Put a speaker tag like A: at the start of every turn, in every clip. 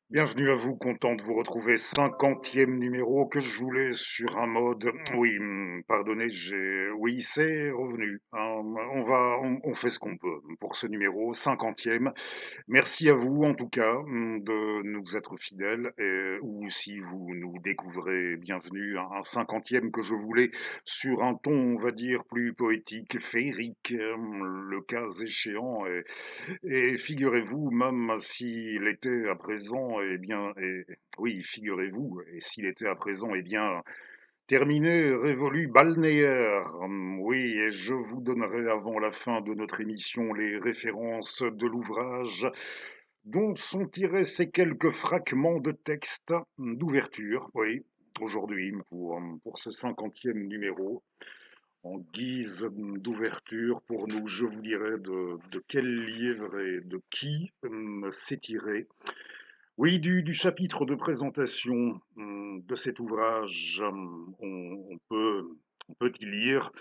A: Bienvenue à vous, content de vous retrouver. 50e numéro que je voulais sur un mode. Oui, pardonnez, oui, c'est revenu, hein. On fait ce qu'on peut pour ce numéro 50e. Merci à vous, en tout cas, de nous être fidèles. Ou si vous nous découvrez, bienvenue. Un 50e que je voulais sur un ton, on va dire, plus poétique, féerique, le cas échéant. Et figurez-vous, même s'il était à présent, oui, figurez-vous, et s'il était à présent, terminé, révolu, balnéaire. Oui, et je vous donnerai avant la fin de notre émission les références de l'ouvrage dont sont tirés ces quelques fragments de texte d'ouverture, oui, aujourd'hui, pour ce 50e numéro. En guise d'ouverture pour nous, je vous dirais de quel livre et de qui c'est tiré. Oui, du chapitre de présentation de cet ouvrage, on peut y lire,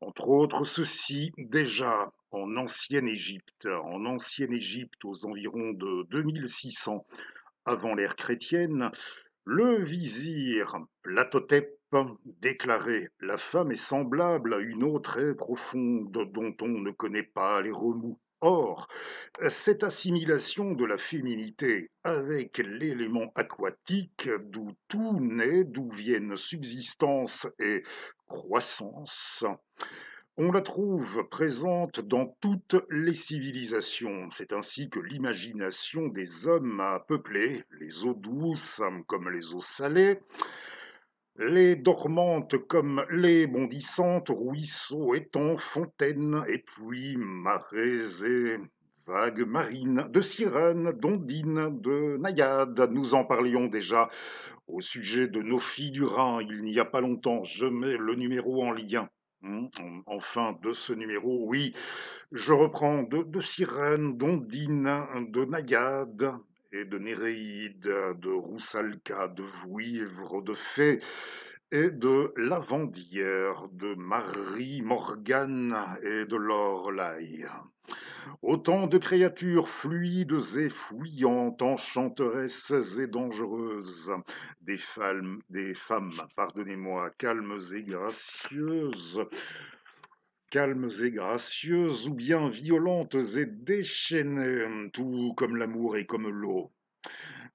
A: entre autres, ceci. Déjà en ancienne Égypte aux environs de 2600 avant l'ère chrétienne, le vizir Platotep déclarait: «La femme est semblable à une eau très profonde dont on ne connaît pas les remous». Or, cette assimilation de la féminité avec l'élément aquatique, d'où tout naît, d'où viennent subsistance et croissance, on la trouve présente dans toutes les civilisations. C'est ainsi que l'imagination des hommes a peuplé les eaux douces comme les eaux salées, les dormantes comme les bondissantes, ruisseaux, étangs, fontaines, et puis marées et vagues marines, de sirènes, d'ondines, de naïades. Nous en parlions déjà au sujet de nos filles du Rhin il n'y a pas longtemps. Je mets le numéro en lien. En fin de ce numéro, oui, je reprends de sirènes, d'ondines, de naïades et de néréides, de roussalka, de vouivres, de fées et de lavandières, de Marie Morgane et de Lorelai. Autant de créatures fluides et fouillantes, enchanteresses et dangereuses, des femmes, pardonnez-moi, calmes et gracieuses, ou bien violentes et déchaînées, tout comme l'amour et comme l'eau.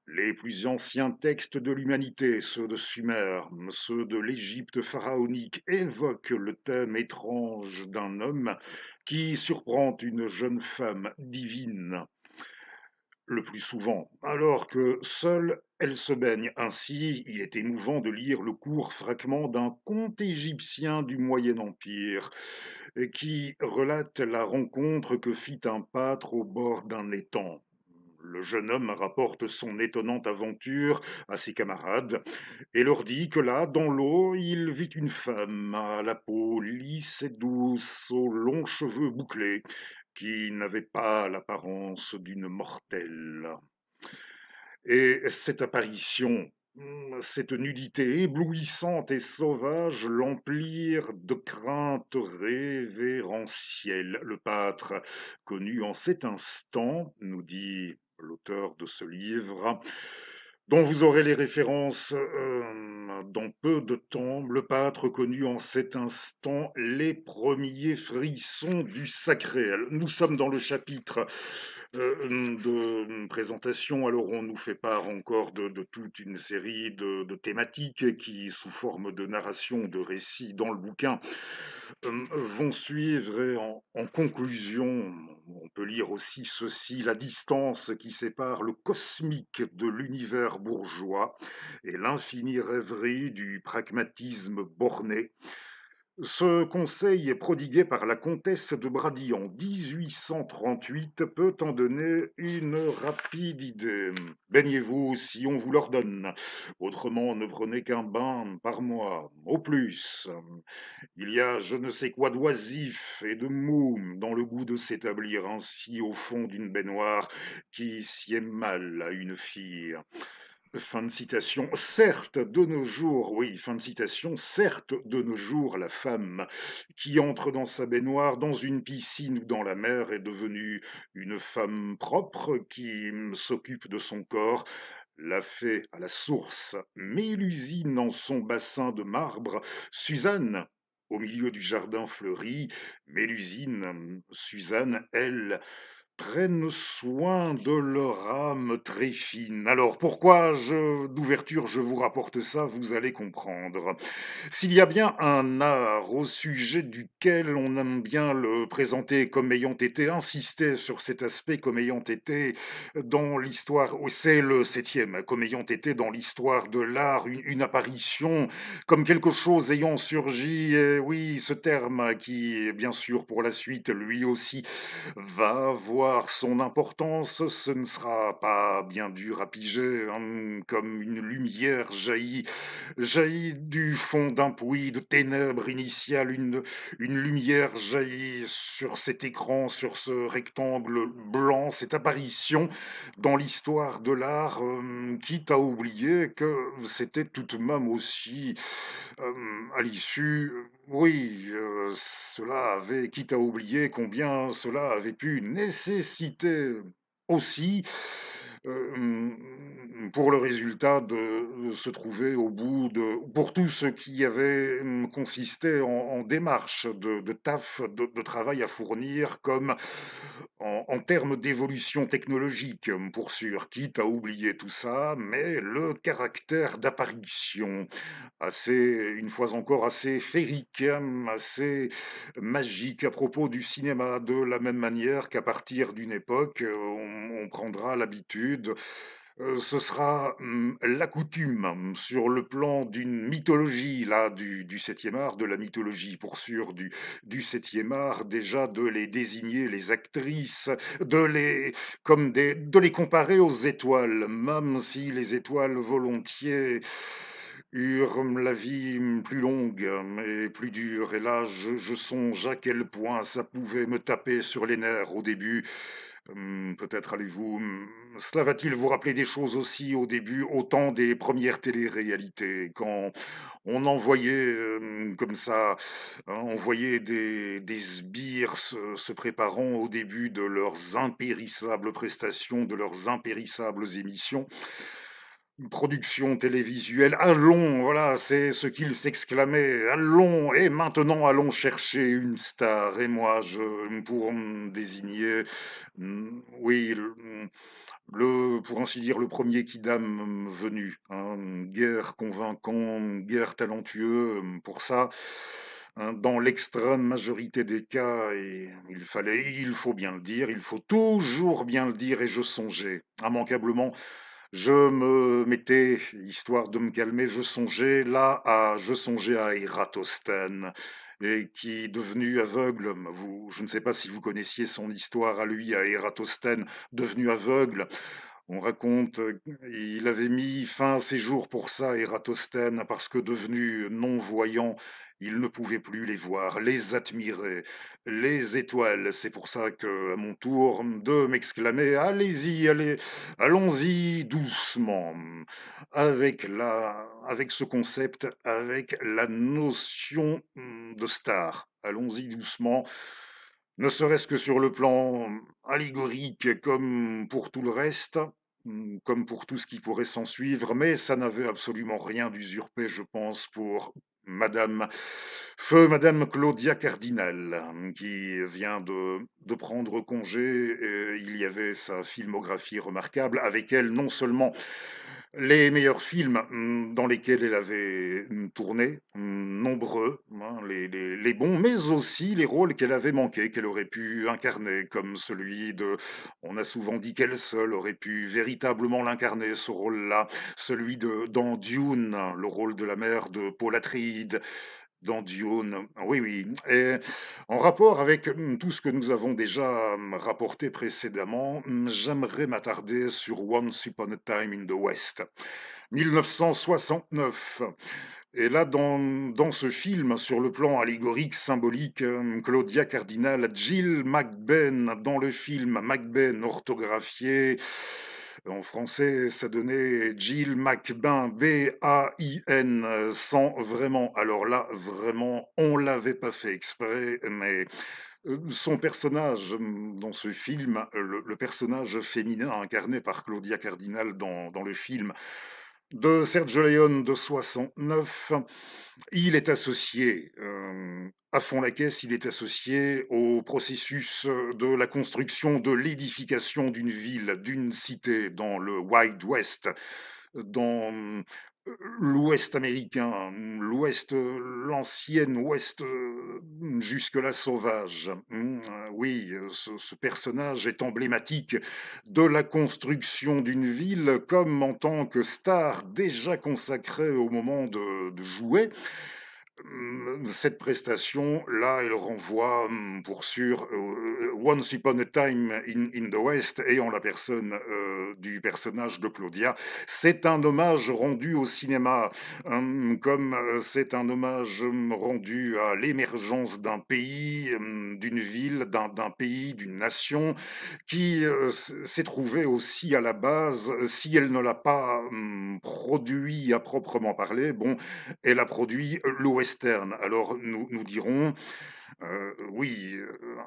A: Les plus anciens textes de l'humanité, ceux de Sumer, ceux de l'Égypte pharaonique, évoquent le thème étrange d'un homme qui surprend une jeune femme divine, le plus souvent, alors que seule elle se baigne. Ainsi, il est émouvant de lire le court fragment d'un conte égyptien du Moyen Empire qui relate la rencontre que fit un pâtre au bord d'un étang. Le jeune homme rapporte son étonnante aventure à ses camarades et leur dit que là, dans l'eau, il vit une femme à la peau lisse et douce, aux longs cheveux bouclés, qui n'avait pas l'apparence d'une mortelle. Et cette apparition, cette nudité éblouissante et sauvage l'emplirent de crainte révérentielle. Le pâtre, connu en cet instant, nous dit l'auteur de ce livre, dont vous aurez les références dans peu de temps, le pâtre connut en cet instant les premiers frissons du sacré. Nous sommes dans le chapitre de présentation, alors on nous fait part encore de toute une série de thématiques qui, sous forme de narration, de récits dans le bouquin, vont suivre. Et en conclusion, on peut lire aussi ceci: la distance qui sépare le cosmique de l'univers bourgeois et l'infinie rêverie du pragmatisme borné. Ce conseil prodigué par la comtesse de Brady en 1838 peut en donner une rapide idée. Baignez-vous si on vous l'ordonne. Autrement, ne prenez qu'un bain par mois, au plus. Il y a je ne sais quoi d'oisif et de mou dans le goût de s'établir ainsi au fond d'une baignoire qui sied mal à une fille. Fin de citation. Certes, de nos jours, oui, fin de citation. Certes, de nos jours, la femme qui entre dans sa baignoire, dans une piscine ou dans la mer est devenue une femme propre qui s'occupe de son corps, l'a fait à la source, Mélusine en son bassin de marbre, Suzanne au milieu du jardin fleuri, Mélusine, Suzanne, elle, prennent soin de leur âme très fine. Alors pourquoi d'ouverture je vous rapporte ça, vous allez comprendre. S'il y a bien un art au sujet duquel on aime bien le présenter comme ayant été, insister sur cet aspect comme ayant été dans l'histoire, c'est le septième, comme ayant été dans l'histoire de l'art une apparition, comme quelque chose ayant surgi, oui, ce terme qui, bien sûr, pour la suite, lui aussi, va avoir son importance, ce ne sera pas bien dur à piger, comme une lumière jaillit du fond d'un puits de ténèbres initiales, une lumière jaillit sur cet écran, sur ce rectangle blanc, cette apparition dans l'histoire de l'art, quitte à oublier que c'était tout de même aussi à l'issue, oui, cela avait, quitte à oublier combien cela avait pu nécessiter aussi, pour le résultat de se trouver au bout de pour tout ce qui avait, consisté en démarche de taf, de travail à fournir comme en termes d'évolution technologique, pour sûr, quitte à oublier tout ça, mais le caractère d'apparition assez, une fois encore, assez féerique, assez magique à propos du cinéma, de la même manière qu'à partir d'une époque, on prendra l'habitude, ce sera, la coutume, sur le plan d'une mythologie, là, du 7 art, de la mythologie pour sûr du 7 art, déjà de les désigner, les actrices, de les de les comparer aux étoiles, même si les étoiles volontiers eurent la vie plus longue et plus dure. Et là, je songe à quel point ça pouvait me taper sur les nerfs au début. Peut-être allez-vous, cela va-t-il vous rappeler des choses aussi au début, au temps des premières téléréalités, quand on envoyait comme ça, hein, on voyait des sbires se préparant au début de leurs impérissables prestations, de leurs impérissables émissions. Production télévisuelle, allons, voilà, c'est ce qu'il s'exclamait, allons, et maintenant allons chercher une star. Et moi, pour me désigner, oui, pour ainsi dire, le premier kidam venu, hein, guère convaincant, guère talentueux, pour ça, hein, dans l'extrême majorité des cas, et il faut bien le dire, il faut toujours bien le dire, et je songeais immanquablement, je me mettais, histoire de me calmer, je songeais à Ératosthène, et qui, devenu aveugle, je ne sais pas si vous connaissiez son histoire à lui, à Ératosthène, devenu aveugle. On raconte, il avait mis fin à ses jours pour ça, Ératosthène, parce que devenu non-voyant, il ne pouvait plus les voir, les admirer, les étoiles. C'est pour ça que, à mon tour, de m'exclamer: «Allez-y, allons-y doucement», avec ce concept, avec la notion, de star. Allons-y doucement, ne serait-ce que sur le plan allégorique comme pour tout le reste, comme pour tout ce qui pourrait s'ensuivre, mais ça n'avait absolument rien d'usurpé, je pense, pour madame madame Claudia Cardinal, qui vient de prendre congé, et il y avait sa filmographie remarquable. Avec elle, non seulement les meilleurs films, dans lesquels elle avait, tourné, nombreux, hein, les bons, mais aussi les rôles qu'elle avait manqués, qu'elle aurait pu incarner, comme celui de on a souvent dit qu'elle seule aurait pu véritablement l'incarner, ce rôle-là, celui de dans Dune, le rôle de la mère de Paul Atreides, dans Dune, oui, oui, et en rapport avec, tout ce que nous avons déjà, rapporté précédemment, j'aimerais m'attarder sur Once Upon a Time in the West, 1969. Et là, dans ce film, sur le plan allégorique, symbolique, Claudia Cardinal, Jill McBain, dans le film McBain orthographié, En français, ça donnait Jill McBain, B-A-I-N, sans vraiment. Alors là, vraiment, on l'avait pas fait exprès, mais son personnage, dans ce film, le personnage féminin incarné par Claudia Cardinal dans le film de Sergio Leone de 69, il est associé, à fond la caisse, il est associé au processus, de la construction, de l'édification d'une ville, d'une cité dans le Wild West, dans, l'Ouest américain, l'Ouest, l'ancienne Ouest, jusque-là sauvage. Oui, ce personnage est emblématique de la construction d'une ville comme en tant que star déjà consacrée au moment de jouer. Cette prestation-là, elle renvoie, pour sûr, Once Upon a Time in the West et en la personne, du personnage de Claudia. C'est un hommage rendu au cinéma, comme, c'est un hommage, rendu à l'émergence d'un pays, d'une ville, d'un pays, d'une nation qui, s'est trouvée aussi à la base, si elle ne l'a pas, produit à proprement parler, bon, elle a produit le western. Alors nous dirons, oui,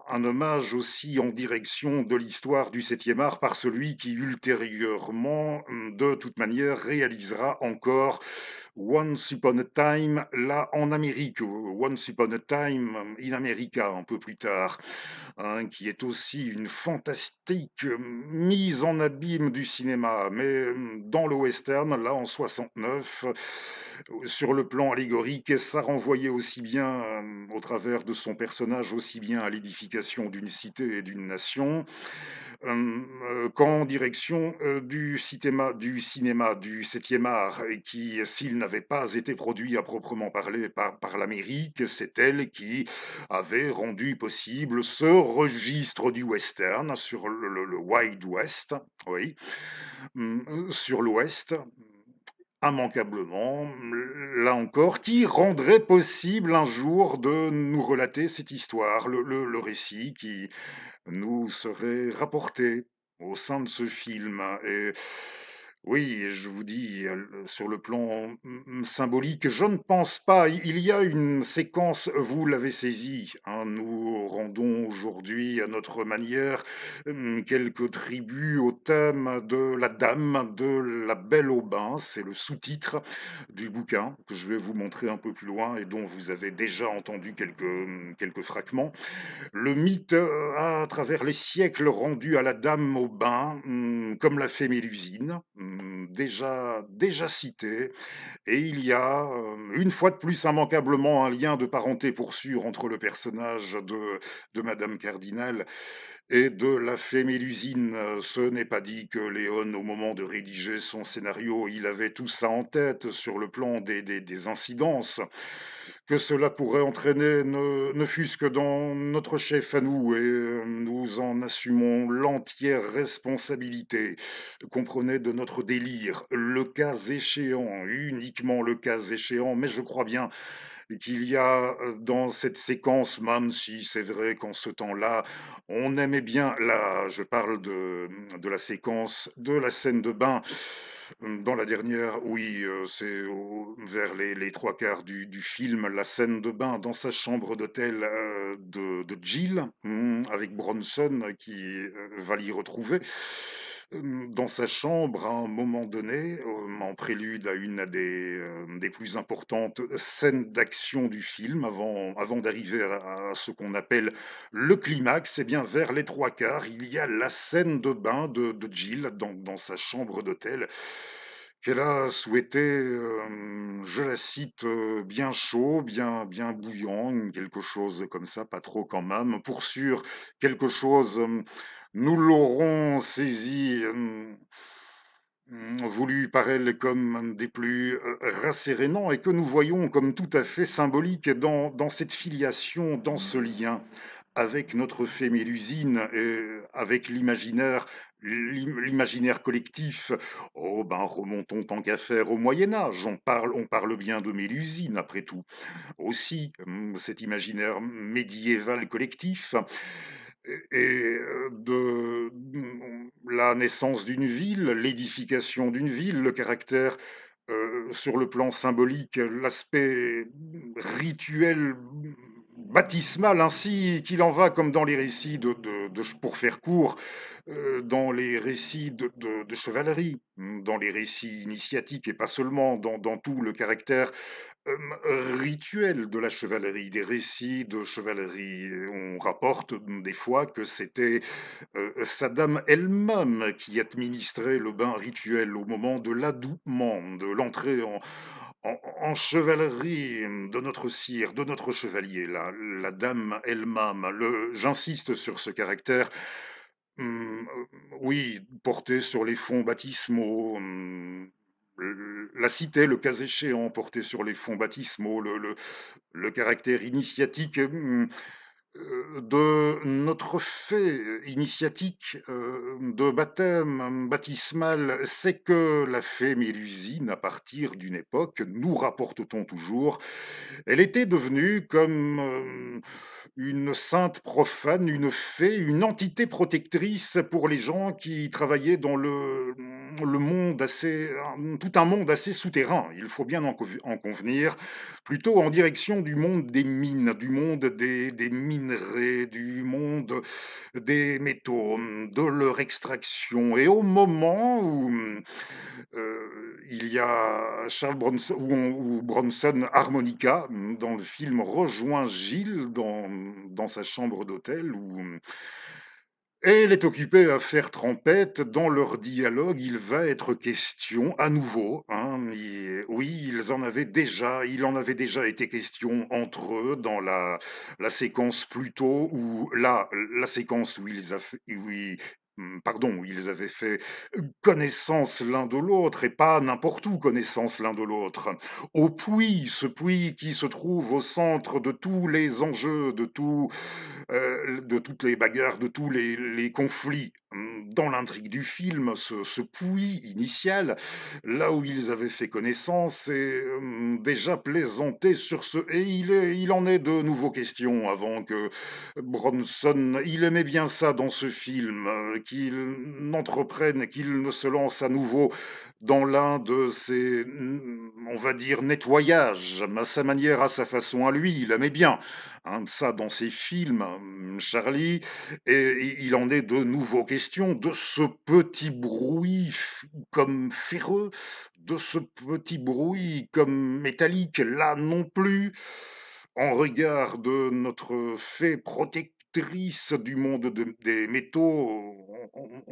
A: un hommage aussi en direction de l'histoire du 7e art par celui qui ultérieurement, de toute manière, réalisera encore Once Upon a Time, là en Amérique, Once Upon a Time in America un peu plus tard, hein, qui est aussi une fantastique mise en abîme du cinéma, mais dans le western, là en 69, sur le plan allégorique, ça renvoyait aussi bien, au travers de son personnage, aussi bien à l'édification d'une cité et d'une nation, qu'en direction, du 7e art et qui, s'il n'avait pas été produit à proprement parler par l'Amérique, c'est elle qui avait rendu possible ce registre du western sur le Wild West, oui, sur l'Ouest, immanquablement, là encore, qui rendrait possible un jour de nous relater cette histoire, le récit qui nous serait rapporté au sein de ce film. Et oui, je vous dis, sur le plan symbolique, je ne pense pas. Il y a une séquence, vous l'avez saisi, hein, nous rendons aujourd'hui à notre manière quelques tribus au thème de la Dame de la Belle au Bain. C'est le sous-titre du bouquin que je vais vous montrer un peu plus loin et dont vous avez déjà entendu quelques fragments. Le mythe, a, à travers les siècles, rendu à la Dame au bain, comme l'a fait Mélusine, déjà cité. Et il y a, une fois de plus, immanquablement, un lien de parenté pour sûr entre le personnage de madame Cardinal et de la fée Mélusine. Ce n'est pas dit que Léon, au moment de rédiger son scénario, il avait tout ça en tête sur le plan des incidences que cela pourrait entraîner, ne fût-ce que dans notre chef à nous, et nous en assumons l'entière responsabilité. Comprenez, de notre délire, le cas échéant, uniquement le cas échéant, mais je crois bien qu'il y a dans cette séquence, même si c'est vrai qu'en ce temps-là, on aimait bien, là je parle de la séquence, de la scène de bain, dans la dernière, oui, c'est vers les trois quarts du film, la scène de bain dans sa chambre d'hôtel de Jill, avec Bronson qui va l'y retrouver. Dans sa chambre, à un moment donné, en prélude à une des plus importantes scènes d'action du film, avant d'arriver à ce qu'on appelle le climax, et bien vers les trois quarts, il y a la scène de bain de Jill dans sa chambre d'hôtel qu'elle a souhaité, je la cite, bien chaud, bien bouillant, quelque chose comme ça, pas trop quand même. Pour sûr, quelque chose, nous l'aurons saisi, voulu par elle comme un des plus, rassérénants et que nous voyons comme tout à fait symbolique dans cette filiation, dans ce lien avec notre fée Mélusine et avec l'imaginaire collectif. Oh ben, remontons tant qu'à faire au Moyen Âge, on parle bien de Mélusine après tout. Aussi, cet imaginaire médiéval collectif. de la naissance d'une ville, l'édification d'une ville, le caractère, sur le plan symbolique, l'aspect rituel, baptismal, ainsi qu'il en va comme dans les récits de pour faire court, dans les récits de chevalerie, dans les récits initiatiques et pas seulement, dans tout le caractère rituel de la chevalerie, des récits de chevalerie. On rapporte des fois que c'était sa dame elle-même qui administrait le bain rituel au moment de l'adouement, de l'entrée en chevalerie de notre sire, de notre chevalier, la dame elle-même. J'insiste sur ce caractère. Oui, porté sur les fonds baptismaux, la cité, le cas échéant, porté sur les fonds baptismaux, le caractère initiatique, de notre fait initiatique, de baptême baptismal, c'est que la fée Mélusine, à partir d'une époque, nous rapporte-t-on toujours, elle était devenue comme, une sainte profane, une fée, une entité protectrice pour les gens qui travaillaient dans le monde assez tout un monde assez souterrain, il faut bien en convenir, plutôt en direction du monde des mines, du monde des minerais, du monde des métaux, de leur extraction et au moment où, il y a Charles Bronson où Bronson harmonica, dans le film, rejoint Gilles dans sa chambre d'hôtel où, elle est occupée à faire trempette. Dans leur dialogue, il va être question à nouveau, hein, oui, il en avait déjà été question entre eux dans la séquence plus tôt où la séquence où où ils avaient fait connaissance l'un de l'autre et pas n'importe où connaissance l'un de l'autre. Au puits, ce puits qui se trouve au centre de tous les enjeux, de toutes les bagarres, de tous les conflits. Dans l'intrigue du film, ce puits initial, là où ils avaient fait connaissance, et déjà plaisanté sur ce... Et il en est de nouveau question avant que Bronson, il aimait bien ça dans ce film, qu'il n'entreprenne, qu'il ne se lance à nouveau dans l'un de ses, on va dire, nettoyages, à sa manière, à sa façon à lui, il aimait bien. Hein, ça dans ses films, Charlie, et il en est de nouveau question de ce petit bruit comme ferreux, de ce petit bruit comme métallique, là non plus, en regard de notre fée protectrice du monde des métaux, on,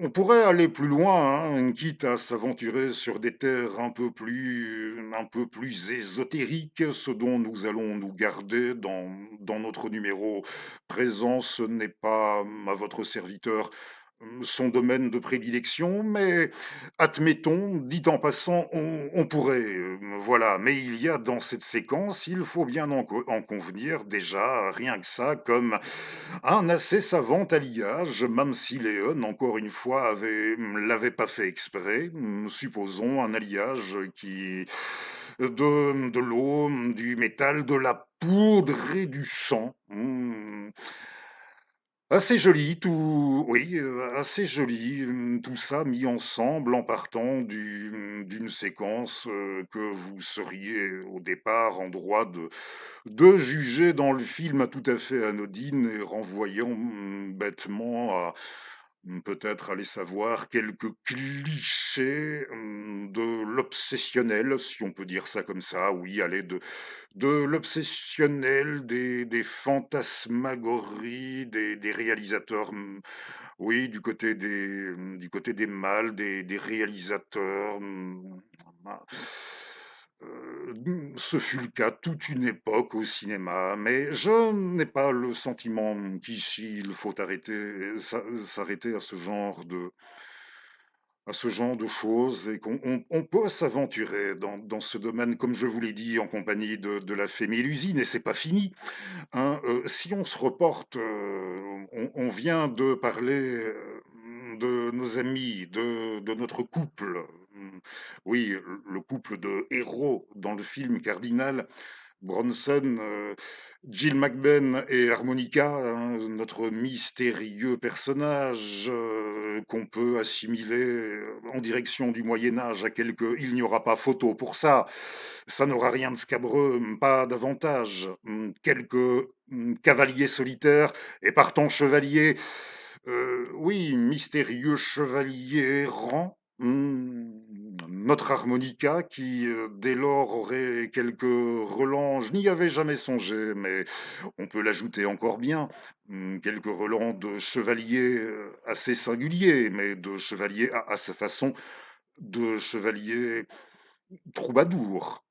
A: on pourrait aller plus loin, hein, quitte à s'aventurer sur des terres un peu plus ésotériques, ce dont nous allons nous garder dans notre numéro présent. Ce n'est pas à votre serviteur son domaine de prédilection, mais admettons, dit en passant, on pourrait, voilà. Mais il y a dans cette séquence, il faut bien en convenir déjà, rien que ça, comme un assez savant alliage, même si Léon, encore une fois, l'avait pas fait exprès. Supposons un alliage qui de l'eau, du métal, de la poudre et du sang. Assez joli, tout, oui, assez joli, tout ça mis ensemble en partant d'une séquence que vous seriez au départ en droit de juger dans le film tout à fait anodine et renvoyant bêtement à peut-être aller savoir quelques clichés de l'obsessionnel, si on peut dire ça comme ça, oui, aller de l'obsessionnel, des fantasmagories, des réalisateurs, oui, du côté des mâles, des réalisateurs. Ce fut le cas toute une époque au cinéma, mais je n'ai pas le sentiment qu'ici il faut s'arrêter à ce genre de choses et on peut s'aventurer dans ce domaine, comme je vous l'ai dit, en compagnie de la fée Mélusine, et c'est pas fini. Hein. Si on se reporte, on vient de parler de nos amis, de notre couple. Oui, le couple de héros dans le film Cardinal. Bronson, Jill McBain et Harmonica, hein, notre mystérieux personnage, qu'on peut assimiler, en direction du Moyen Âge à quelque il n'y aura pas photo pour ça. Ça n'aura rien de scabreux, pas davantage. Quelques, cavaliers solitaires et partant chevaliers, oui, mystérieux chevalier errant, notre harmonica qui, dès lors aurait quelques relents, je n'y avais jamais songé, mais on peut l'ajouter encore bien, quelques relents de chevalier, assez singuliers, mais de chevalier à sa façon, de chevalier troubadour.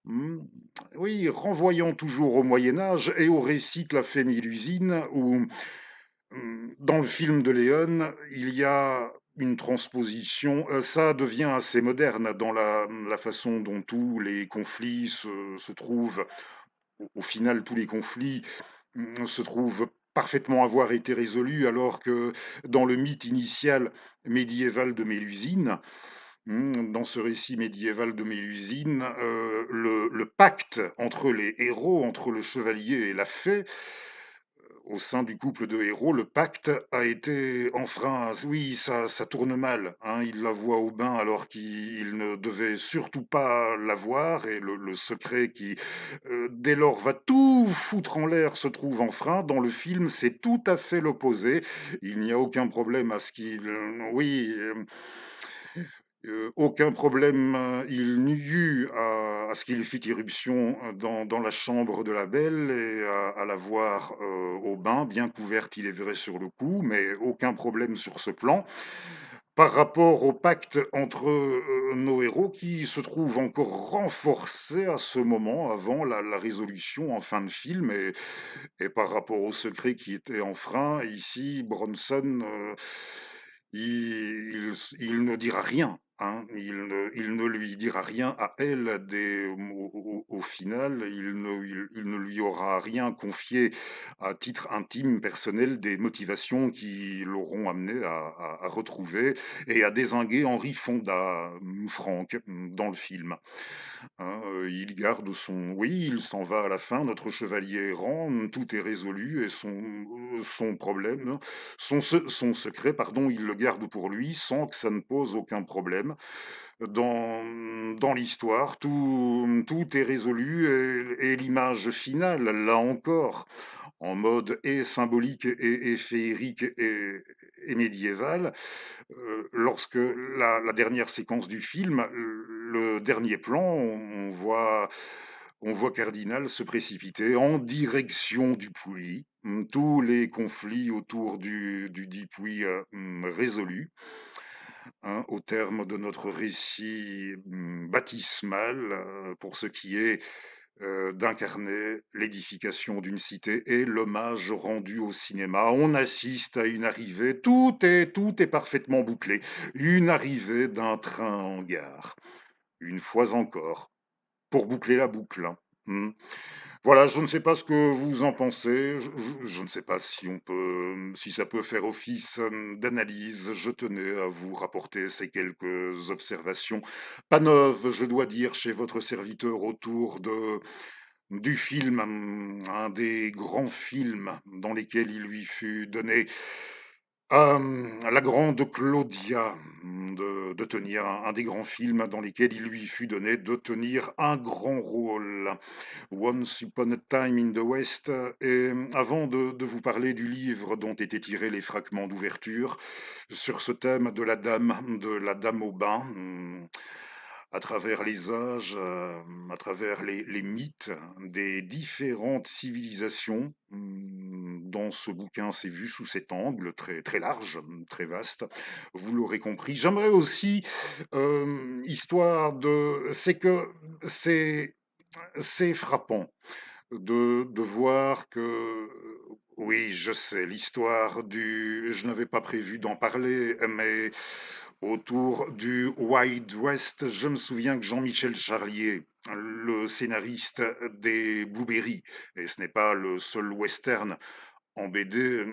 A: Oui, renvoyant toujours au Moyen Âge et au récit de la fée Mélusine où, dans le film de Léon, il y a une transposition, ça devient assez moderne dans la façon dont tous les conflits se trouvent. Au final, tous les conflits, se trouvent parfaitement avoir été résolus alors que dans le mythe initial médiéval de Mélusine, dans ce récit médiéval de Mélusine, le pacte entre les héros, entre le chevalier et la fée, au sein du couple de héros, le pacte a été enfreint. Oui, ça tourne mal, hein. Il la voit au bain alors qu'il ne devait surtout pas la voir et le secret qui, dès lors, va tout foutre en l'air se trouve enfreint. Dans le film, c'est tout à fait l'opposé. Il n'y a aucun problème à ce qu'il, oui, aucun problème, il n'y eut à ce qu'il fit irruption, dans la chambre de la belle et à la voir, au bain, bien couverte, il est vrai, sur le cou, mais aucun problème sur ce plan. Par rapport au pacte entre, nos héros qui se trouve encore renforcé à ce moment, avant la résolution en fin de film et par rapport au secret qui était enfreint, ici, Bronson, il ne dira rien, hein. Il ne lui dira rien à elle au final, il ne lui aura rien confié à titre intime, personnel, des motivations qui l'auront amené à retrouver et à dézinguer Henry Fonda, Frank, dans le film. Hein, il garde son oui, il s'en va à la fin, notre chevalier errant, tout est résolu et son problème, hein, son secret, pardon, il le garde pour lui sans que ça ne pose aucun problème. Dans l'histoire, tout est résolu et l'image finale, là encore, en mode et symbolique et féerique et médiéval, lorsque la dernière séquence du film, le dernier plan, on voit Cardinal se précipiter en direction du puits. Tous les conflits autour du puits, résolus, hein, au terme de notre récit, baptismal, pour ce qui est, d'incarner l'édification d'une cité et l'hommage rendu au cinéma. On assiste à une arrivée, tout est parfaitement bouclé. Une arrivée d'un train en gare, une fois encore, pour boucler la boucle, hein. Mmh. Voilà, je ne sais pas ce que vous en pensez. Je ne sais pas si ça peut faire office, d'analyse. Je tenais à vous rapporter ces quelques observations, pas neuves, je dois dire, chez votre serviteur autour du film, un des grands films dans lesquels il lui fut donné à la grande Claudia, de tenir un des grands films dans lesquels il lui fut donné de tenir un grand rôle. Once Upon a Time in the West. Et avant de vous parler du livre dont étaient tirés les fragments d'ouverture, sur ce thème de la dame au bain, à travers les âges, à travers les mythes des différentes civilisations, dans ce bouquin, c'est vu sous cet angle très, très large, très vaste. Vous l'aurez compris. J'aimerais aussi, histoire de c'est que c'est frappant de voir que oui, je sais, l'histoire du je n'avais pas prévu d'en parler, mais autour du Wild West, je me souviens que Jean-Michel Charlier, le scénariste des Blueberry, et ce n'est pas le seul western en BD,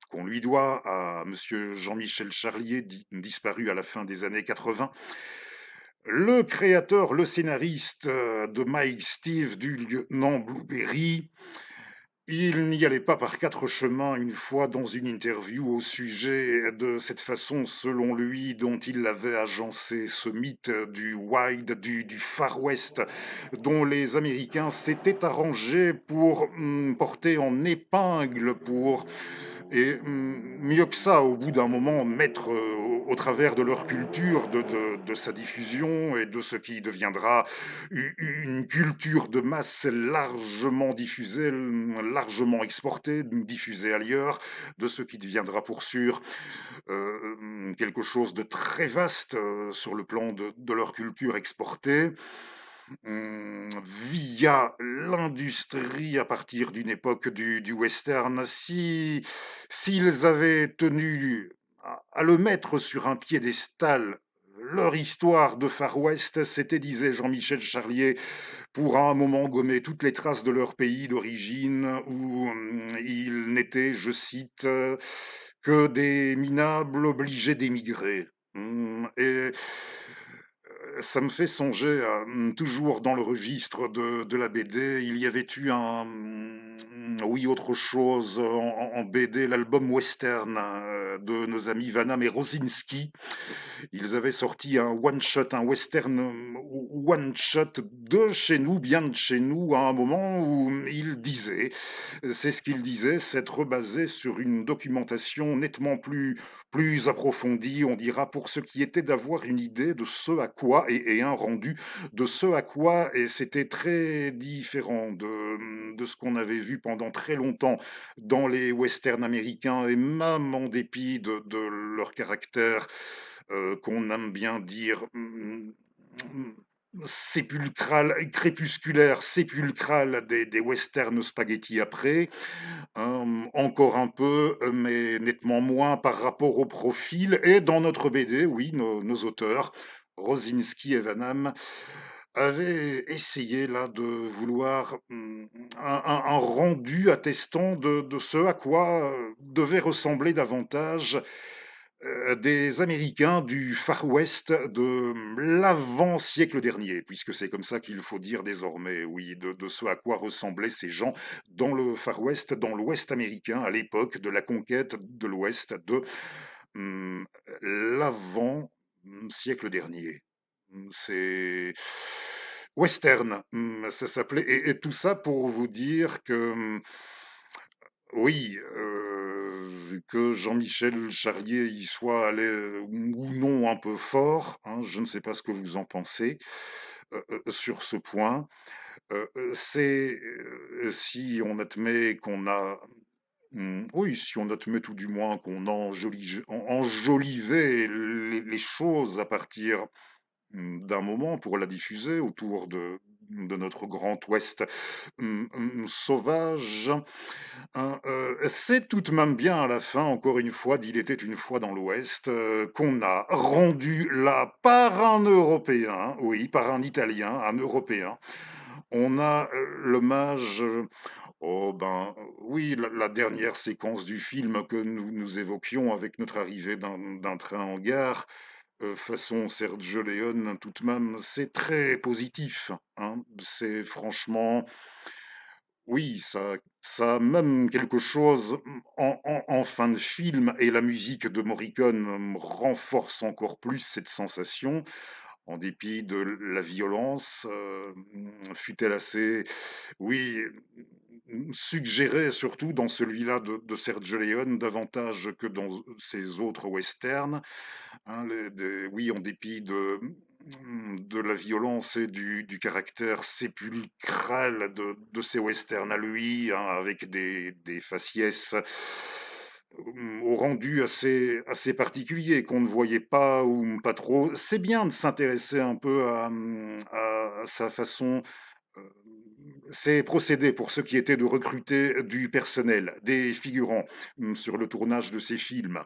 A: qu'on lui doit à monsieur Jean-Michel Charlier, disparu à la fin des années 80. Le créateur, le scénariste, de Mike Steve du lieutenant Blueberry, il n'y allait pas par 4 chemins une fois dans une interview au sujet de cette façon, selon lui, dont il avait agencé ce mythe du Wild, du Far West, dont les Américains s'étaient arrangés pour, porter en épingle, pour et mieux que ça, au bout d'un moment, mettre, au travers de leur culture, de sa diffusion et de ce qui deviendra une culture de masse largement diffusée, largement exportée, diffusée ailleurs, de ce qui deviendra pour sûr quelque chose de très vaste sur le plan de leur culture exportée, via l'industrie à partir d'une époque du western. Si s'ils avaient tenu à le mettre sur un piédestal, leur histoire de Far West, c'était, disait Jean-Michel Charlier, pour à un moment gommer toutes les traces de leur pays d'origine où ils n'étaient, je cite, que des minables obligés d'émigrer. Et ça me fait songer à, toujours dans le registre de la BD, il y avait eu oui, autre chose en BD, l'album western de nos amis Vanham et Rosinski. Ils avaient sorti un one shot, un western one shot de chez nous, bien de chez nous, à un moment où ils disaient, c'est ce qu'ils disaient, s'être basé sur une documentation nettement plus approfondie, on dira, pour ce qui était d'avoir une idée de ce à quoi et un rendu de ce à quoi, et c'était très différent de ce qu'on avait vu pendant très longtemps dans les westerns américains, et même en dépit de leur caractère qu'on aime bien dire sépulcral, crépusculaire, sépulcral des westerns spaghetti après, encore un peu, mais nettement moins par rapport au profil. Et dans notre BD, oui, nos auteurs, Rosinski et Vanham, avaient essayé là de vouloir un rendu attestant de ce à quoi devait ressembler davantage des Américains du Far West de l'avant-siècle dernier, puisque c'est comme ça qu'il faut dire désormais, oui, de ce à quoi ressemblaient ces gens dans le Far West, dans l'Ouest américain, à l'époque de la conquête de l'Ouest, de hum, l'avant-siècle dernier. C'est western, ça s'appelait, et tout ça pour vous dire que oui, que Jean-Michel Charlier y soit allé, ou non un peu fort, hein, je ne sais pas ce que vous en pensez, sur ce point. C'est, si on admet qu'on a oui, si on admet tout du moins qu'on enjolivait les choses à partir d'un moment pour la diffuser autour de notre grand ouest, sauvage. C'est tout de même bien à la fin, encore une fois, d'Il était une fois dans l'Ouest, qu'on a rendu là par un Européen, oui, par un Italien, un Européen. On a, l'hommage, oh ben, oui, la dernière séquence du film que nous évoquions avec notre arrivée d'un train en gare, façon Sergio Leone tout de même, c'est très positif, hein. C'est franchement oui, ça a même quelque chose, en fin de film, et la musique de Morricone, renforce encore plus cette sensation, en dépit de la violence, fut-elle assez oui, suggérée surtout dans celui-là de Sergio Leone davantage que dans ses autres westerns. Hein, oui, en dépit de la violence et du caractère sépulcral de ces westerns à lui, hein, avec des faciès au rendu assez particulier qu'on ne voyait pas ou pas trop. C'est bien de s'intéresser un peu à sa façon. euh, C'est procédé pour ce qui était de recruter du personnel, des figurants, sur le tournage de ces films.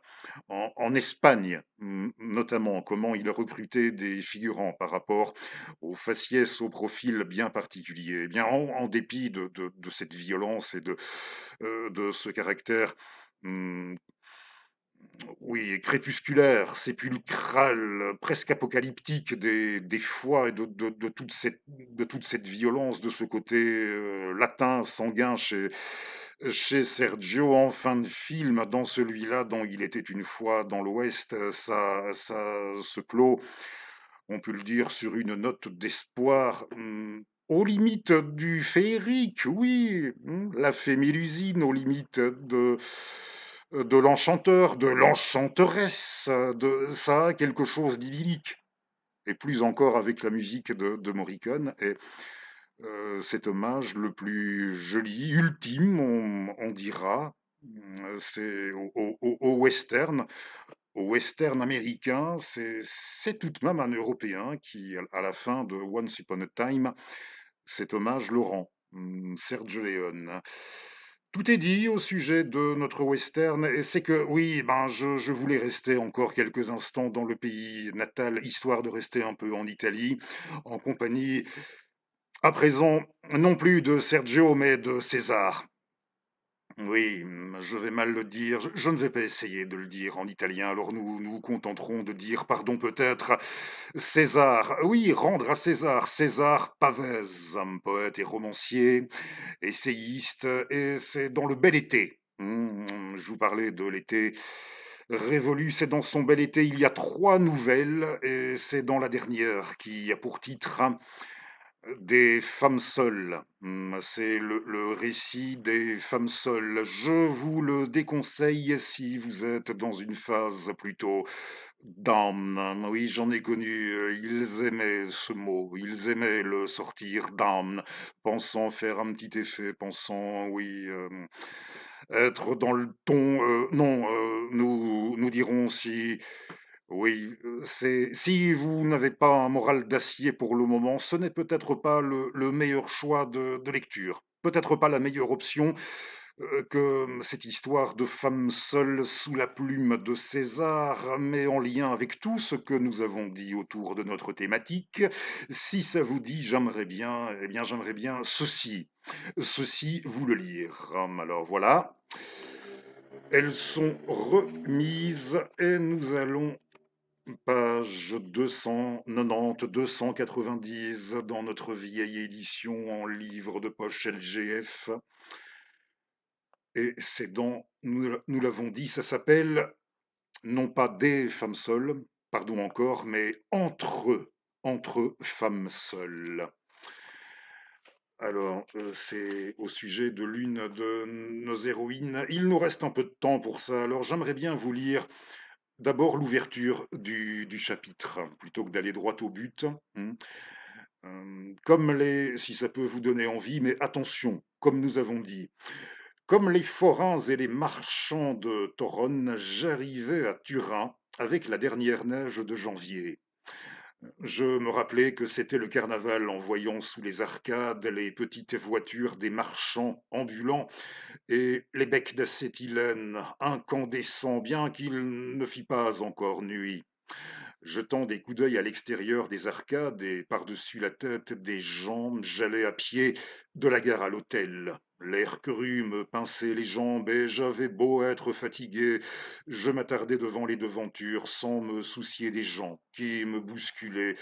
A: En Espagne, notamment, comment il a recruté des figurants par rapport aux faciès, au profil bien particulier. Eh bien, en dépit de cette violence et de ce caractère, mmh, Oui, crépusculaire, sépulcral, presque apocalyptique des fois et de toute cette violence, de ce côté, latin, sanguin chez Sergio en fin de film. Dans celui-là, dans Il était une fois dans l'Ouest, ça se clôt, on peut le dire, sur une note d'espoir, aux limites du féerique, oui, la fée Mélusine, aux limites de l'enchanteur, de l'enchanteresse, de ça a quelque chose d'idyllique et plus encore avec la musique de Morricone et cet hommage le plus joli, ultime, on dira, c'est au western américain, c'est tout de même un Européen qui, à la fin de Once Upon a Time, cet hommage le rend, Sergio Leone. Tout est dit au sujet de notre western, et c'est que oui, ben, je voulais rester encore quelques instants dans le pays natal, histoire de rester un peu en Italie, en compagnie, à présent, non plus de Sergio, mais de César. Oui, je vais mal le dire. Je ne vais pas essayer de le dire en italien, alors nous nous contenterons de dire, pardon peut-être, César. Oui, rendre à César, César Pavese, un poète et romancier, essayiste, et c'est dans le bel été. Je vous parlais de l'été révolu, c'est dans son bel été, il y a 3 nouvelles, et c'est dans la dernière qui a pour titre des femmes seules. C'est le récit des femmes seules. Je vous le déconseille si vous êtes dans une phase plutôt down. Oui, j'en ai connu, ils aimaient ce mot, ils aimaient le sortir down, pensant faire un petit effet, pensant, oui, être dans le ton, non, nous dirons si oui, c'est si vous n'avez pas un moral d'acier pour le moment, ce n'est peut-être pas le meilleur choix de lecture. Peut-être pas la meilleure option, que cette histoire de femme seule sous la plume de César, mais en lien avec tout ce que nous avons dit autour de notre thématique. Si ça vous dit, j'aimerais bien, eh bien, j'aimerais bien ceci vous le lire. Alors voilà, elles sont remises et nous allons page 290 dans notre vieille édition en livre de poche LGF. Et c'est dans, nous l'avons dit, ça s'appelle non pas des femmes seules, pardon encore, mais entre femmes seules. Alors, c'est au sujet de l'une de nos héroïnes. Il nous reste un peu de temps pour ça, alors j'aimerais bien vous lire d'abord l'ouverture du chapitre, plutôt que d'aller droit au but. Comme si ça peut vous donner envie, mais attention, comme nous avons dit, comme les forains et les marchands de Toronne, j'arrivais à Turin avec la dernière neige de janvier. Je me rappelais que c'était le carnaval en voyant sous les arcades les petites voitures des marchands ambulants et les becs d'acétylène incandescents, bien qu'il ne fît pas encore nuit. Jetant des coups d'œil à l'extérieur des arcades et par-dessus la tête des gens, j'allais à pied de la gare à l'hôtel. L'air cru me pinçait les jambes et j'avais beau être fatigué, je m'attardais devant les devantures sans me soucier des gens qui me bousculaient,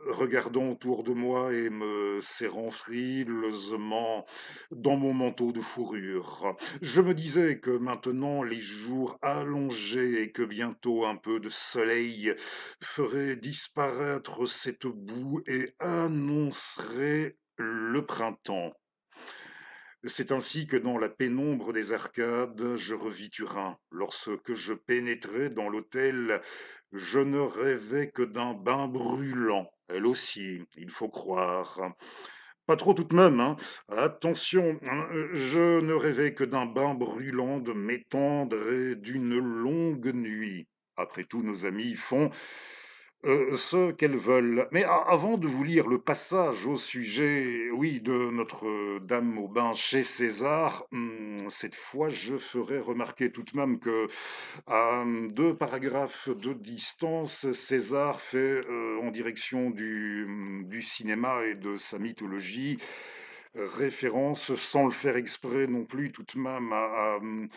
A: regardant autour de moi et me serrant frileusement dans mon manteau de fourrure. Je me disais que maintenant les jours allongés et que bientôt un peu de soleil ferait disparaître cette boue et annoncerait le printemps. C'est ainsi que dans la pénombre des arcades, je revis Turin. Lorsque je pénétrai dans l'hôtel, je ne rêvais que d'un bain brûlant. Elle aussi, il faut croire. Pas trop tout de même, hein. Attention, hein, je ne rêvais que d'un bain brûlant, de m'étendre et d'une longue nuit. Après tout, nos amis font ce qu'elles veulent. Mais avant de vous lire le passage au sujet, oui, de notre Dame au bain chez César, cette fois, je ferai remarquer tout de même que à 2 paragraphes de distance, César fait, en direction du cinéma et de sa mythologie, référence, sans le faire exprès non plus tout de même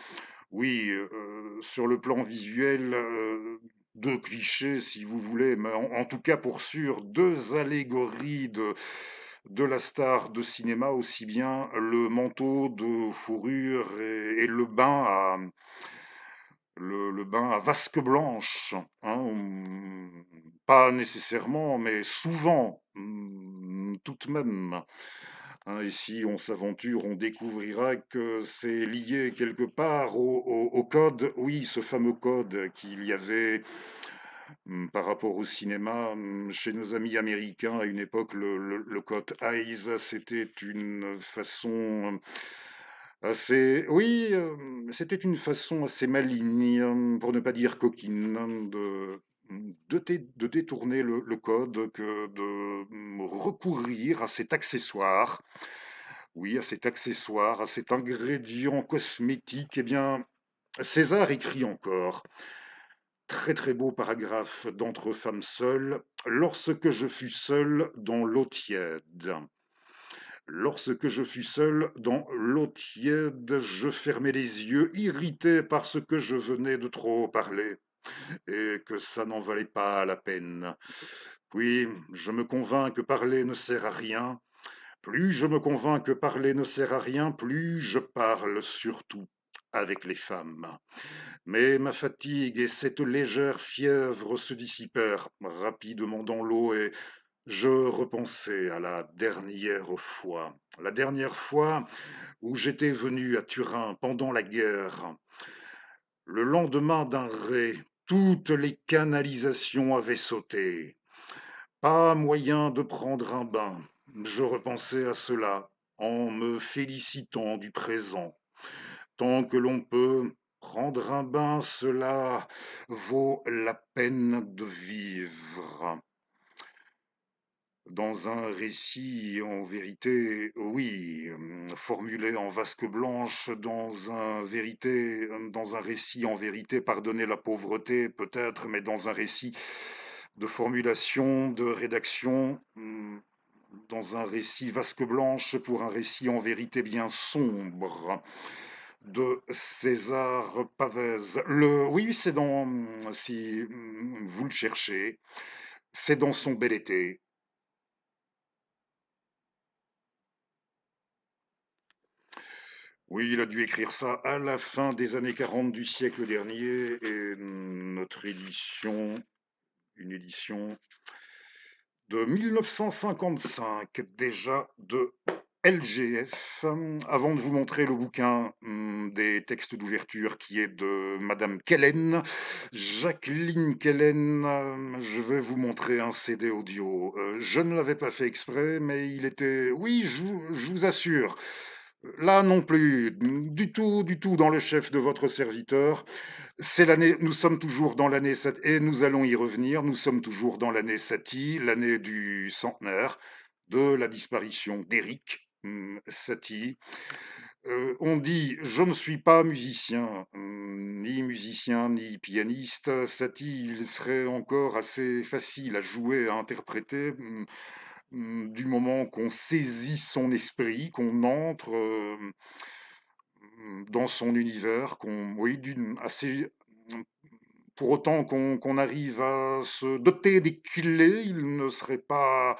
A: oui, sur le plan visuel, 2 clichés si vous voulez, mais en tout cas pour sûr, 2 allégories de la star de cinéma, aussi bien le manteau de fourrure et le bain à vasque blanche, hein, pas nécessairement, mais souvent, tout de même. Hein, ici, on s'aventure, on découvrira que c'est lié quelque part au code, oui, ce fameux code qu'il y avait par rapport au cinéma chez nos amis américains à une époque, le code Hays, c'était une façon assez, oui, c'était une façon assez maligne, pour ne pas dire coquine, de détourner le code, que de recourir à cet accessoire. Oui, à cet accessoire, à cet ingrédient cosmétique. Eh bien, César écrit encore, très très beau paragraphe d'Entre femmes seules, lorsque je fus seul dans l'eau tiède. Lorsque je fus seul dans l'eau tiède, je fermais les yeux, irrité par ce que je venais de trop parler, et que ça n'en valait pas la peine. Puis je me convins que parler ne sert à rien. Plus je me convainc que parler ne sert à rien, plus je parle, surtout avec les femmes. Mais ma fatigue et cette légère fièvre se dissipèrent rapidement dans l'eau et je repensais à la dernière fois où j'étais venu à Turin pendant la guerre. Le lendemain d'un raid, toutes les canalisations avaient sauté. Pas moyen de prendre un bain. Je repensais à cela en me félicitant du présent. Tant que l'on peut prendre un bain, cela vaut la peine de vivre. Dans un récit en vérité, oui, formulé en vasque blanche, dans un récit en vérité, pardonnez la pauvreté peut-être, mais dans un récit de formulation, de rédaction, dans un récit vasque blanche pour un récit en vérité bien sombre de César Pavese. Oui, c'est si vous le cherchez, c'est dans son bel été. Oui, il a dû écrire ça à la fin des années 40 du siècle dernier et notre édition, une édition de 1955, déjà de LGF. Avant de vous montrer le bouquin des textes d'ouverture qui est de Madame Kellen, Jacqueline Kellen, je vais vous montrer un CD audio. Je ne l'avais pas fait exprès, mais il était... Oui, je vous assure, là non plus, du tout dans le chef de votre serviteur. C'est l'année, nous sommes toujours dans l'année, et nous allons y revenir, nous sommes toujours dans l'année Satie, l'année du centenaire de la disparition d'Éric Satie. On dit, je ne suis pas musicien, ni pianiste. Satie, il serait encore assez facile à jouer, à interpréter, du moment qu'on saisit son esprit, qu'on entre dans son univers, oui, pour autant qu'on arrive à se doter des clés, il ne serait pas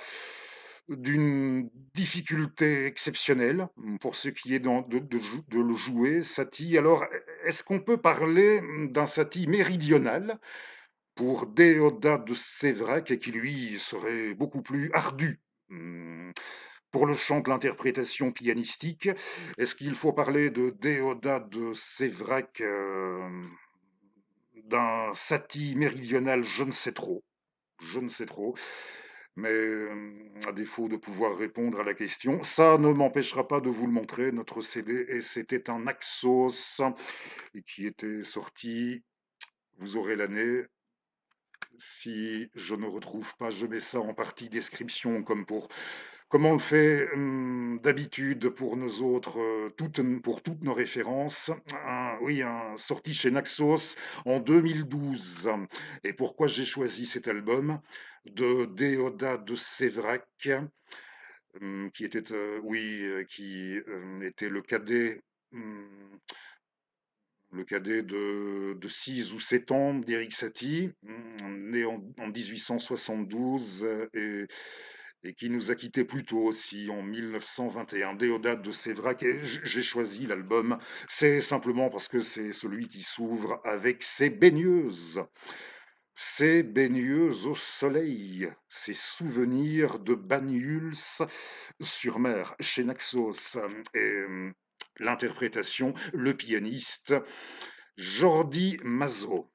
A: d'une difficulté exceptionnelle pour ce qui est de le jouer, Satie. Alors, est-ce qu'on peut parler d'un Satie méridional pour Déodat de Séverac et qui, lui, serait beaucoup plus ardu pour le chant de l'interprétation pianistique? Est-ce qu'il faut parler de Déodat de Séverac, d'un Satie méridional? Je ne sais trop. Je ne sais trop. Mais à défaut de pouvoir répondre à la question, ça ne m'empêchera pas de vous le montrer, notre CD, et c'était un Naxos qui était sorti, vous aurez l'année, si je ne retrouve pas, je mets ça en partie description comme on le fait d'habitude pour nos autres, pour toutes nos références. Oui, sorti chez Naxos en 2012. Et pourquoi j'ai choisi cet album de Déodat de Séverac? qui était, oui, qui, était mmh, le cadet de 6 ou 7 ans d'Éric Satie, né en 1872, et qui nous a quittés plus tôt aussi, en 1921. Déodat de Séverac. Et j'ai choisi l'album, c'est simplement parce que c'est celui qui s'ouvre avec ses baigneuses. Ses baigneuses au soleil, ses souvenirs de Banyuls-sur-Mer, chez Naxos. Et l'interprétation, le pianiste Jordi Mazzo.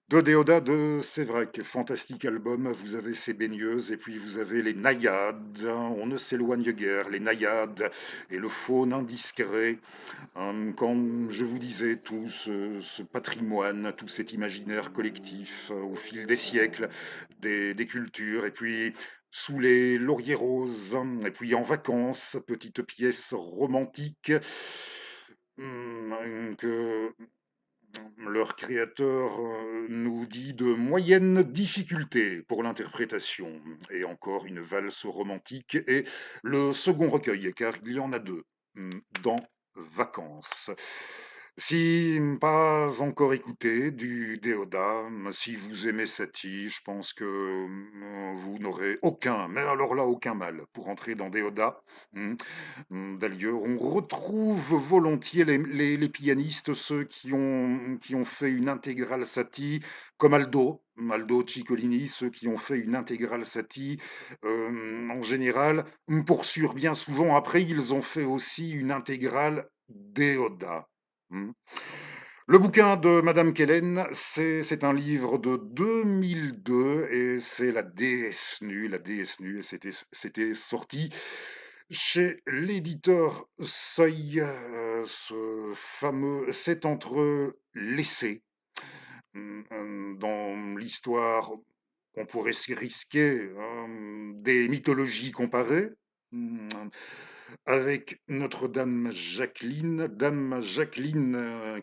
A: De Déodat de Séverac, fantastique album. Vous avez ces baigneuses et puis vous avez les naïades. On ne s'éloigne guère, les naïades et le faune indiscret. Quand je vous disais tout ce patrimoine, tout cet imaginaire collectif au fil des siècles, des cultures, et puis sous les lauriers roses, et puis en vacances, petite pièce romantique que leur créateur nous dit de moyenne difficulté pour l'interprétation. Et encore une valse romantique et le second recueil, car il y en a deux, dans Vacances. Si pas encore écouté du Déodat, si vous aimez Satie, je pense que vous n'aurez aucun, mais alors là aucun mal pour entrer dans Déodat. mm, D'ailleurs, on retrouve volontiers les pianistes, ceux qui ont fait une intégrale Satie, comme Aldo Ciccolini, ceux qui ont fait une intégrale Satie, en général, pour sûr, bien souvent, après, ils ont fait aussi une intégrale Déodat. Hmm. Le bouquin de Madame Kellen, c'est un livre de 2002 et c'est la déesse nue, et c'était sorti chez l'éditeur Seuil, ce fameux C'est entre l'essai. Dans l'histoire, on pourrait se risquer des mythologies comparées. mm, Avec Dame Jacqueline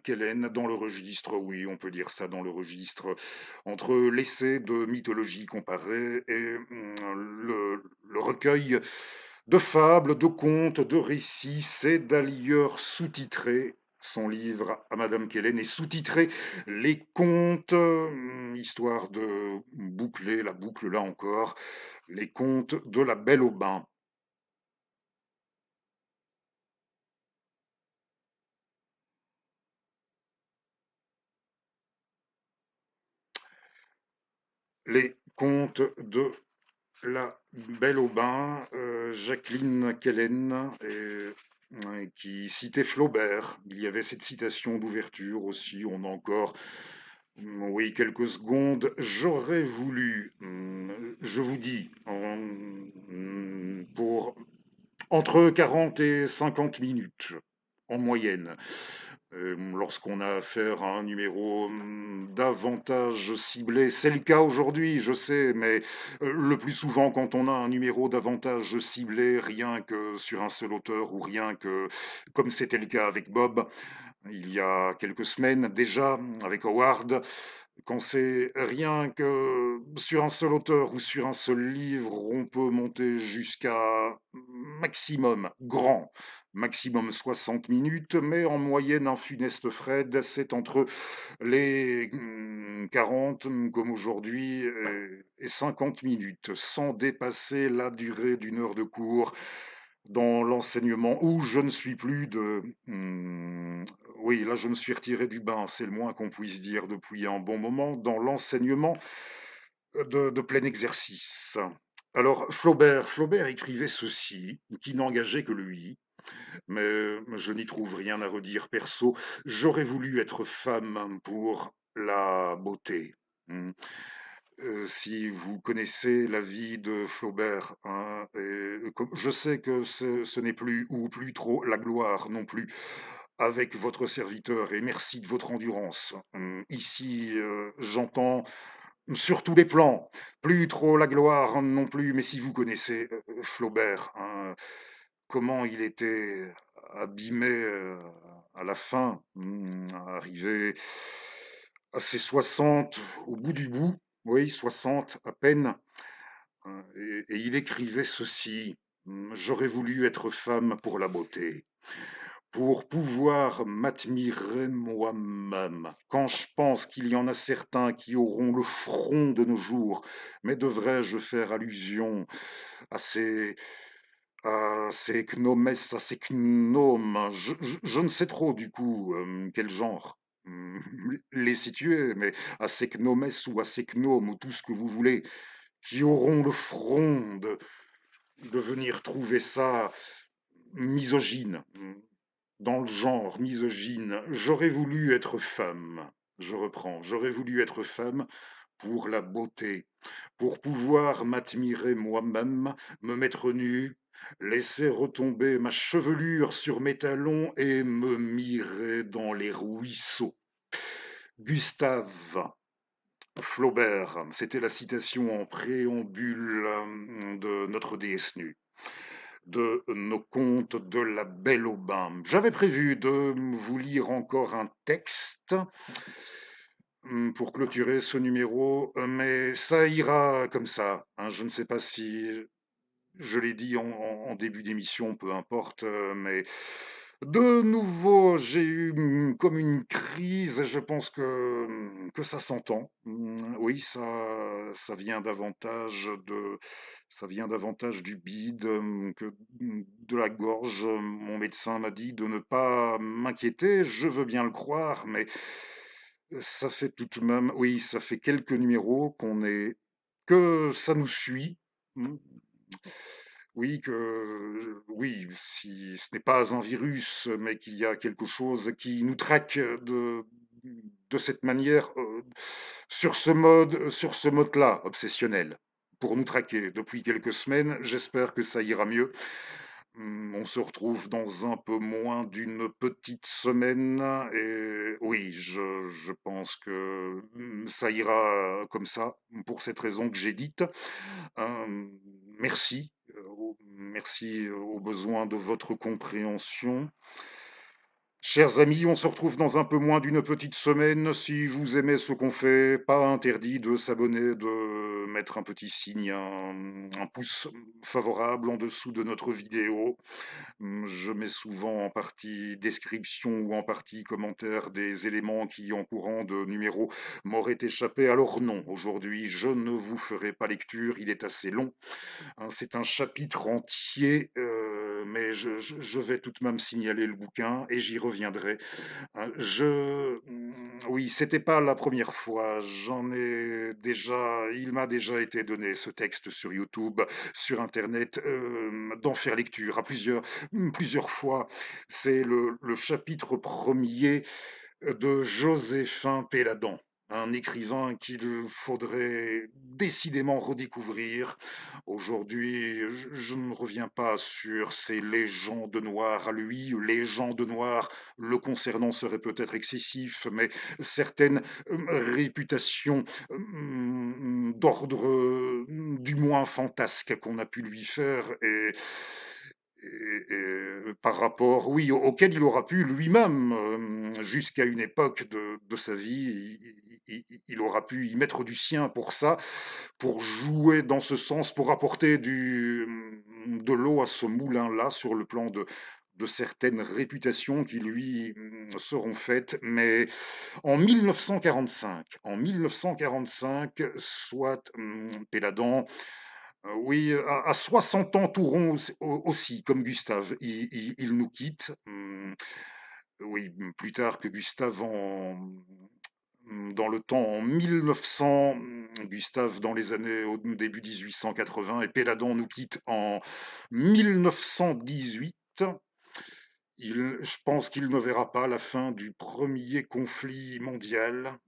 A: Kellen, dans le registre, oui, on peut dire ça, dans le registre entre l'essai de mythologie comparée et le recueil de fables, de contes, de récits. C'est d'ailleurs sous-titré. Son livre à Madame Kellen est sous-titré Les contes, histoire de boucler la boucle là encore, les contes de la Belle au bain. Les contes de la Belle au bain, Jacqueline Kellen, qui citait Flaubert. Il y avait cette citation d'ouverture aussi. On a encore, oui, quelques secondes. J'aurais voulu, je vous dis, pour entre 40 et 50 minutes en moyenne. Lorsqu'on a affaire à un numéro davantage ciblé, c'est le cas aujourd'hui, je sais, mais le plus souvent quand on a un numéro davantage ciblé, rien que sur un seul auteur ou rien que, comme c'était le cas avec Bob, il y a quelques semaines déjà, avec Howard, quand c'est rien que sur un seul auteur ou sur un seul livre, on peut monter jusqu'à maximum 60 minutes, mais en moyenne, un funeste Fred, c'est entre les 40, comme aujourd'hui, et 50 minutes, sans dépasser la durée d'une heure de cours dans l'enseignement, où je ne suis plus de... oui, là, je me suis retiré du bain, c'est le moins qu'on puisse dire depuis un bon moment, dans l'enseignement de plein exercice. Alors, Flaubert écrivait ceci, qui n'engageait que lui, mais je n'y trouve rien à redire perso. J'aurais voulu être femme pour la beauté. Hmm. Si vous connaissez la vie de Flaubert, hein, je sais que ce n'est plus ou plus trop la gloire non plus avec votre serviteur et merci de votre endurance. Ici, j'entends sur tous les plans, plus trop la gloire non plus, mais si vous connaissez Flaubert, hein, comment il était abîmé à la fin, arrivé À ses 60, au bout du bout, oui, 60 à peine, et il écrivait ceci: «J'aurais voulu être femme pour la beauté, pour pouvoir m'admirer moi-même. Quand je pense qu'il y en a certains qui auront le front de nos jours, mais devrais-je faire allusion à ces gnomesses, à ces gnomes? Je ne sais trop du coup, quel genre, les situer, mais à ces gnomesses ou à ces gnomes ou tout ce que vous voulez, qui auront le front de venir trouver ça misogyne, dans le genre misogyne. J'aurais voulu être femme, je reprends, j'aurais voulu être femme pour la beauté, pour pouvoir m'admirer moi-même, me mettre nu, laisser retomber ma chevelure sur mes talons et me mirer dans les ruisseaux. Gustave Flaubert, c'était la citation en préambule de notre déesse nue, de nos contes de la Belle au bain. J'avais prévu de vous lire encore un texte pour clôturer ce numéro, mais ça ira comme ça, hein. Je ne sais pas si je l'ai dit en début d'émission, peu importe, mais de nouveau, j'ai eu comme une crise et je pense que ça s'entend. Oui, ça vient davantage du bide que de la gorge. Mon médecin m'a dit de ne pas m'inquiéter, je veux bien le croire, mais ça fait tout de même, oui, ça fait quelques numéros que ça nous suit. Mm. Oui, oui, si ce n'est pas un virus, mais qu'il y a quelque chose qui nous traque de cette manière, sur ce mode-là, obsessionnel, pour nous traquer depuis quelques semaines. J'espère que ça ira mieux. On se retrouve dans un peu moins d'une petite semaine et oui, je pense que, ça ira comme ça, pour cette raison que j'ai dite. Merci, merci au besoin de votre compréhension. Chers amis, on se retrouve dans un peu moins d'une petite semaine. Si vous aimez ce qu'on fait, pas interdit de s'abonner, de mettre un petit signe, un pouce favorable en dessous de notre vidéo. Je mets souvent en partie description ou en partie commentaire des éléments qui, en courant de numéros, m'auraient échappé. Alors non, aujourd'hui, je ne vous ferai pas lecture, il est assez long, hein. C'est un chapitre entier, mais je vais tout de même signaler le bouquin et j'y reviendrai. Oui, c'était pas la première fois. Il m'a déjà été donné ce texte sur YouTube, sur internet, d'en faire lecture à plusieurs fois. C'est le chapitre premier de Joséphin Péladan, un écrivain qu'il faudrait décidément redécouvrir. Aujourd'hui, je ne reviens pas sur ses légendes noires à lui. Légendes noires le concernant serait peut-être excessif, mais certaines réputations d'ordre du moins fantasque qu'on a pu lui faire par rapport, oui, auquel il aura pu lui-même, jusqu'à une époque de sa vie, il aura pu y mettre du sien pour ça, pour jouer dans ce sens, pour apporter de l'eau à ce moulin-là sur le plan de certaines réputations qui lui seront faites. Mais en 1945, soit Péladan, oui, à 60 ans tout rond aussi, comme Gustave, il nous quitte. Oui, plus tard que Gustave dans le temps, en 1900, Gustave dans les années au début 1880 et Péladan nous quitte en 1918. Je pense qu'il ne verra pas la fin du premier conflit mondial,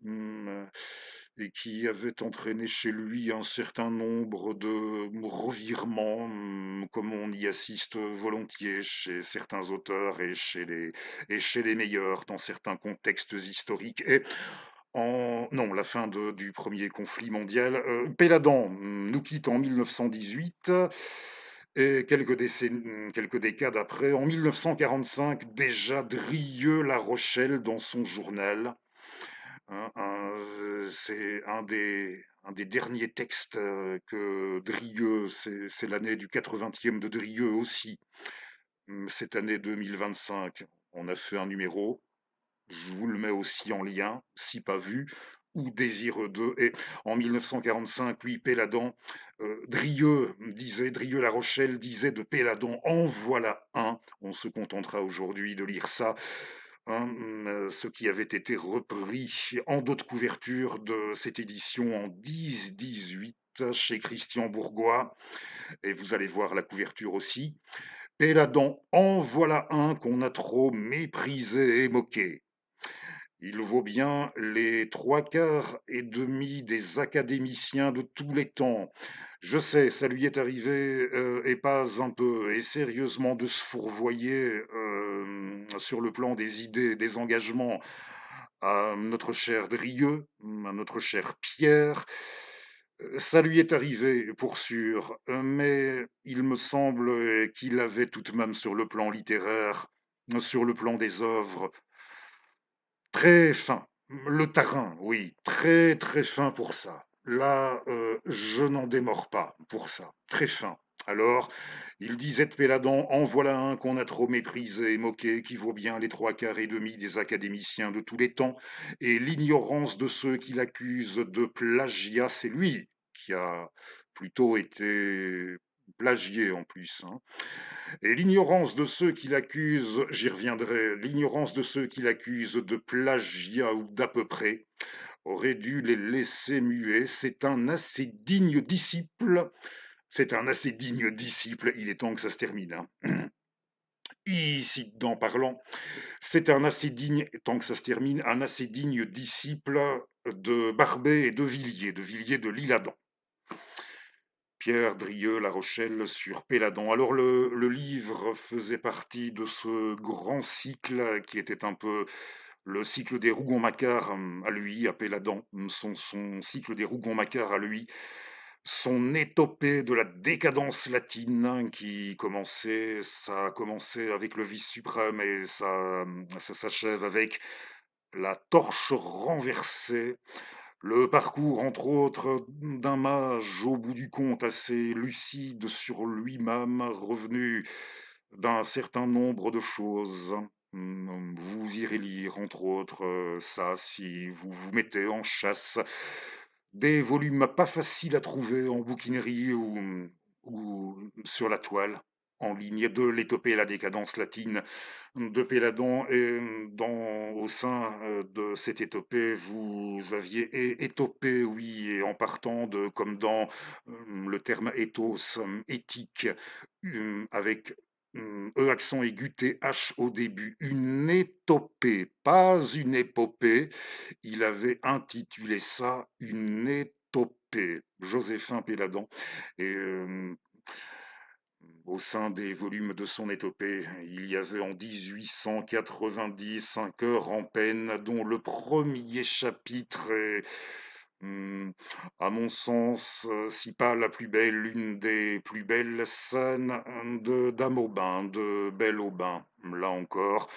A: et qui avait entraîné chez lui un certain nombre de revirements, comme on y assiste volontiers chez certains auteurs et chez les meilleurs dans certains contextes historiques. Et non, la fin du premier conflit mondial. Péladan nous quitte en 1918 et quelques décades après, en 1945, déjà Drieux-La Rochelle dans son journal. C'est un des derniers textes que Drieux, c'est l'année du 80e de Drieux aussi. Cette année 2025, on a fait un numéro. Je vous le mets aussi en lien, si pas vu, ou Désireux 2. Et en 1945, lui, Péladan, Drieux-La Rochelle disait de Péladan, en voilà un. On se contentera aujourd'hui de lire ça. Ce qui avait été repris en d'autres couvertures de cette édition en 10-18 chez Christian Bourgois. Et vous allez voir la couverture aussi. Péladan, en voilà un qu'on a trop méprisé et moqué. Il vaut bien les trois quarts et demi des académiciens de tous les temps. Je sais, ça lui est arrivé, et pas un peu, et sérieusement de se fourvoyer sur le plan des idées, des engagements, à notre cher Drieux, à notre cher Pierre. Ça lui est arrivé, pour sûr, mais il me semble qu'il avait tout de même sur le plan littéraire, sur le plan des œuvres, très fin. Le tarin, oui, très très fin pour ça. Là, je n'en démords pas pour ça. Très fin. Alors, il disait de Péladan, en voilà un qu'on a trop méprisé et moqué, qui vaut bien les trois quarts et demi des académiciens de tous les temps, et l'ignorance de ceux qui l'accusent de plagiat, c'est lui qui a plutôt été plagié en plus, hein. Et l'ignorance de ceux qui l'accusent, j'y reviendrai, l'ignorance de ceux qui l'accusent de plagiat ou d'à peu près aurait dû les laisser muets. C'est un assez digne disciple. C'est un assez digne disciple. Il est temps que ça se termine, hein. Ici, d'en parlant, c'est un assez digne, tant que ça se termine, un assez digne disciple de Barbet et de Villiers de l'Isle-Adam. Pierre Drieux, La Rochelle sur Péladan. Alors le livre faisait partie de ce grand cycle qui était un peu le cycle des Rougon-Macquart à lui, à Péladan, son cycle des Rougon-Macquart à lui, son étopée de la décadence latine qui commençait, ça a commencé avec le vice suprême et ça s'achève avec la torche renversée, le parcours, entre autres, d'un mage au bout du compte assez lucide sur lui-même, revenu d'un certain nombre de choses. Vous irez lire, entre autres, ça, si vous vous mettez en chasse. Des volumes pas faciles à trouver en bouquinerie ou sur la toile, en ligne, de l'étopée et la décadence latine de Péladan. Et au sein de cette étopée, vous aviez étopée, oui, et en partant de, comme dans le terme ethos, éthique, avec E accent aigu, TH au début, une étopée, pas une épopée. Il avait intitulé ça une étopée, Joséphin Péladan. Et au sein des volumes de son étopée, il y avait en 1890 un cœur en peine, dont le premier chapitre est, hum, à mon sens, si pas la plus belle, l'une des plus belles scènes de Dame Aubin, de Belle Aubin, là encore.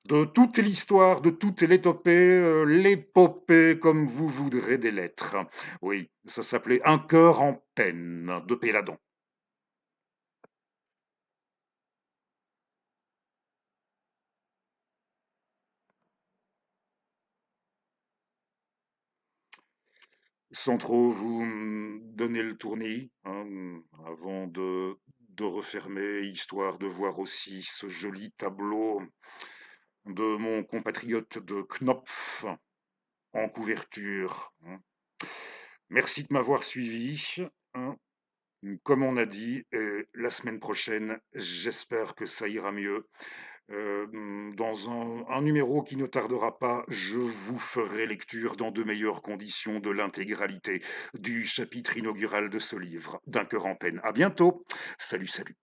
A: De toute l'histoire, de toute l'étopée, l'épopée, comme vous voudrez des lettres. Oui, ça s'appelait Un cœur en peine, de Péladan. Sans trop vous donner le tournis, hein, avant de refermer, histoire de voir aussi ce joli tableau de mon compatriote de Knopf en couverture, hein. Merci de m'avoir suivi, hein. Comme on a dit, la semaine prochaine, j'espère que ça ira mieux. Dans un numéro qui ne tardera pas, je vous ferai lecture dans de meilleures conditions de l'intégralité du chapitre inaugural de ce livre, D'un cœur en peine. À bientôt. Salut, salut.